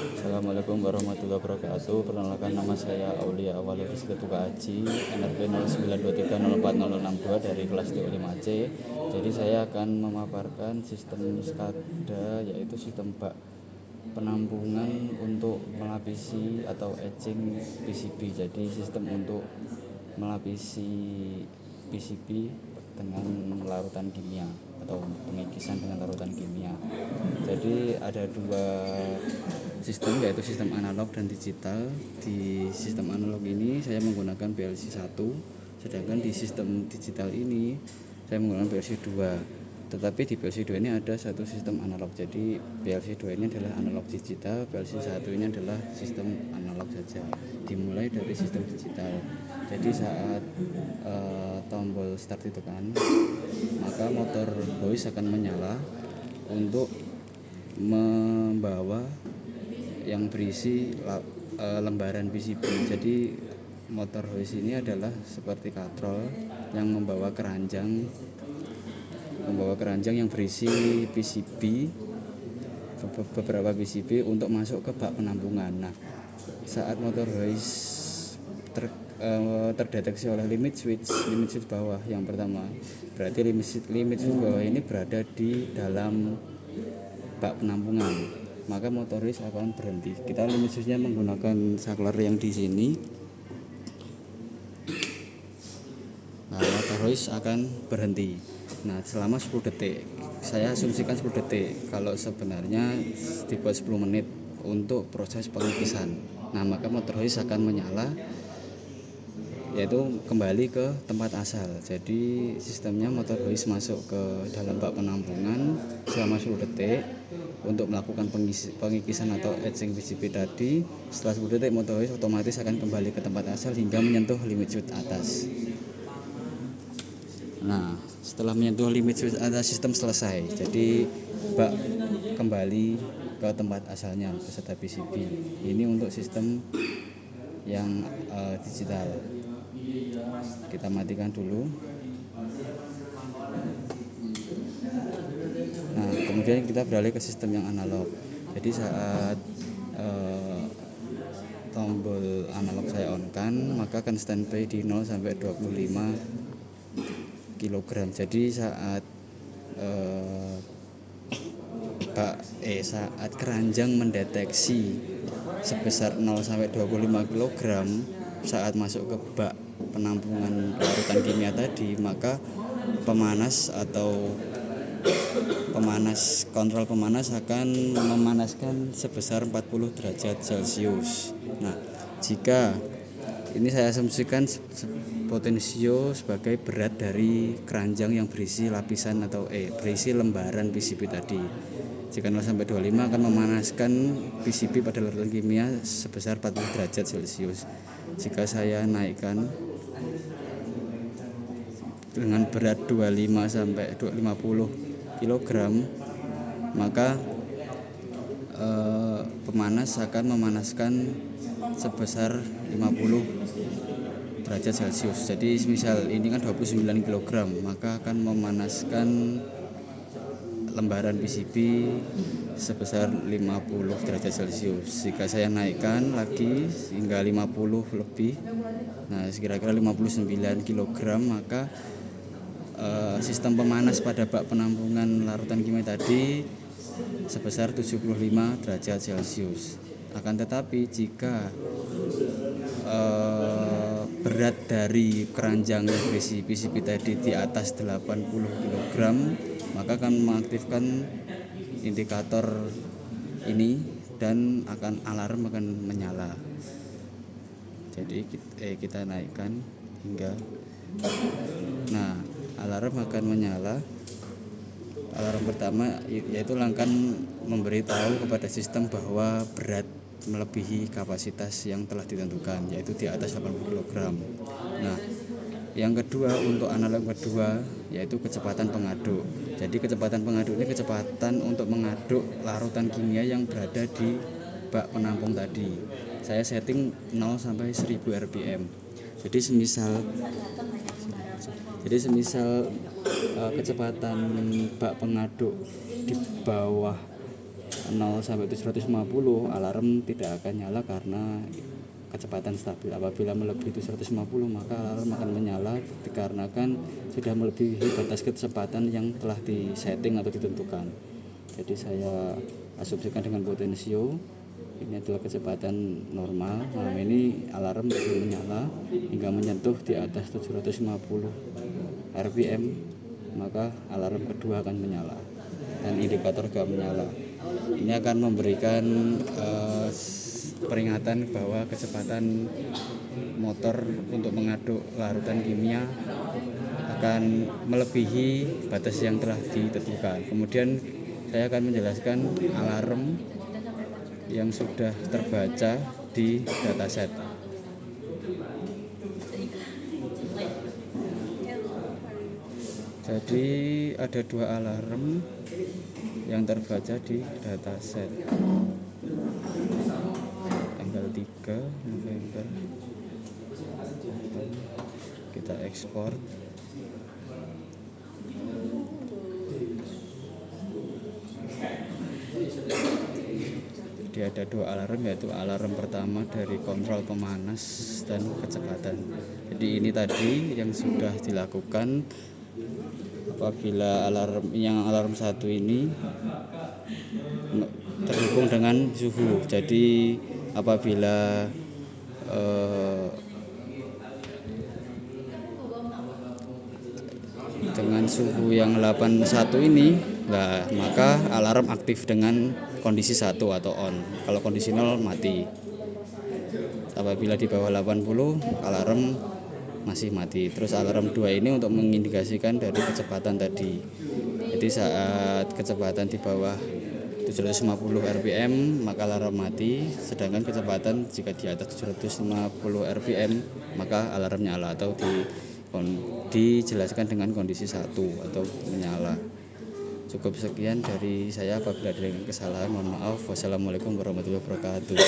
Assalamualaikum warahmatullahi wabarakatuh. Perkenalkan, nama saya Aulia Awali Rizky Tuka Aji, NRP 0923040062 dari kelas TU5C. Jadi saya akan memaparkan sistem SCADA, yaitu sistem bak penampungan untuk melapisi atau etching PCB. Jadi sistem untuk melapisi PCB dengan larutan kimia atau pengikisan dengan larutan kimia. Jadi ada dua sistem, yaitu sistem analog dan digital. Di sistem analog ini saya menggunakan PLC 1, sedangkan di sistem digital ini saya menggunakan PLC 2. Tetapi di PLC 2 ini ada satu sistem analog. Jadi PLC 2 ini adalah analog digital, PLC 1 ini adalah sistem analog saja. Dimulai dari sistem digital. Jadi saat tombol start ditekan, maka motor hoist akan menyala untuk membawa yang berisi lembaran PCB. Jadi motor hoist ini adalah seperti katrol yang membawa keranjang yang berisi PCB, beberapa PCB untuk masuk ke bak penampungan. Nah, saat motor hoist terdeteksi oleh limit switch bawah yang pertama, berarti limit switch bawah ini berada di dalam bak penampungan, maka motor hoist akan berhenti. Kita limit switchnya menggunakan saklar yang di sini. Nah, motor hoist akan berhenti. Nah, selama 10 detik. Saya asumsikan 10 detik, kalau sebenarnya dibuat 10 menit untuk proses pengikisan. Nah, maka motor hoist akan menyala, yaitu kembali ke tempat asal. Jadi sistemnya motor hoist masuk ke dalam bak penampungan selama 10 detik untuk melakukan pengikisan atau etching PCB tadi. Setelah 10 detik motor hoist otomatis akan kembali ke tempat asal hingga menyentuh limit switch atas. Nah, setelah menyentuh limit switch atas, sistem selesai. Jadi bak kembali ke tempat asalnya beserta PCB. Ini untuk sistem yang digital. Kita matikan dulu. Nah, kemudian kita beralih ke sistem yang analog. Jadi saat tombol analog saya on kan, maka akan standby di 0 sampai 25 kg. Jadi saat saat keranjang mendeteksi sebesar 0 sampai 25 kg saat masuk ke bak penampungan larutan kimia tadi, maka kontrol pemanas akan memanaskan sebesar 40 derajat Celcius. Nah, jika ini saya asumsikan potensio sebagai berat dari keranjang yang berisi lapisan atau berisi lembaran PCB tadi. Jika 0 sampai 25 akan memanaskan PCB pada larutan kimia sebesar 40 derajat Celcius. Jika saya naikkan dengan berat 25 sampai 50 kg, maka pemanas akan memanaskan sebesar 50 derajat Celcius. Jadi misal ini kan 29 kg, maka akan memanaskan lembaran PCB sebesar 50 derajat Celcius. Jika saya naikkan lagi hingga 50 lebih, nah kira-kira 59 kg, maka sistem pemanas pada bak penampungan larutan kimia tadi sebesar 75 derajat Celcius. Akan tetapi jika berat dari keranjang yang berisi PCB tadi di atas 80 kg, maka akan mengaktifkan indikator ini dan alarm akan menyala. Jadi kita naikkan hingga, nah alarm akan menyala. Alarm pertama yaitu akan memberitahu kepada sistem bahwa berat melebihi kapasitas yang telah ditentukan, yaitu di atas 80 kg. Nah, yang kedua, untuk analog kedua yaitu kecepatan pengaduk. Jadi kecepatan pengaduk ini kecepatan untuk mengaduk larutan kimia yang berada di bak penampung tadi. Saya setting 0 sampai 1000 rpm. Jadi semisal kecepatan bak pengaduk di bawah 0 sampai 750 alarm tidak akan nyala karena kecepatan stabil. Apabila melebihi 750 maka alarm akan menyala dikarenakan sudah melebihi batas kecepatan yang telah disetting atau ditentukan. Jadi saya asumsikan dengan potensio ini adalah kecepatan normal. Malam ini alarm belum menyala hingga menyentuh di atas 750 rpm, maka alarm kedua akan menyala dan indikator gak menyala. Ini akan memberikan peringatan bahwa kecepatan motor untuk mengaduk larutan kimia akan melebihi batas yang telah ditentukan. Kemudian saya akan menjelaskan alarm yang sudah terbaca di dataset. Jadi ada 2 alarm yang terbaca di dataset. Tanggal 3 November. Kita ekspor. Jadi ada 2 alarm, yaitu alarm pertama dari kontrol pemanas dan kecepatan. Jadi ini tadi yang sudah dilakukan apabila alarm 1 ini terhubung dengan suhu. Jadi apabila dengan suhu yang 81 ini, maka alarm aktif dengan kondisi 1 atau on. Kalau kondisi 0 mati. Apabila di bawah 80 alarm masih mati. Terus alarm 2 ini untuk mengindikasikan dari kecepatan tadi. Jadi saat kecepatan di bawah 750 rpm maka alarm mati, sedangkan kecepatan jika di atas 750 rpm maka alarm nyala atau dijelaskan dengan kondisi 1 atau menyala. Cukup sekian dari saya. Apabila ada kesalahan mohon maaf. Wassalamualaikum warahmatullahi wabarakatuh.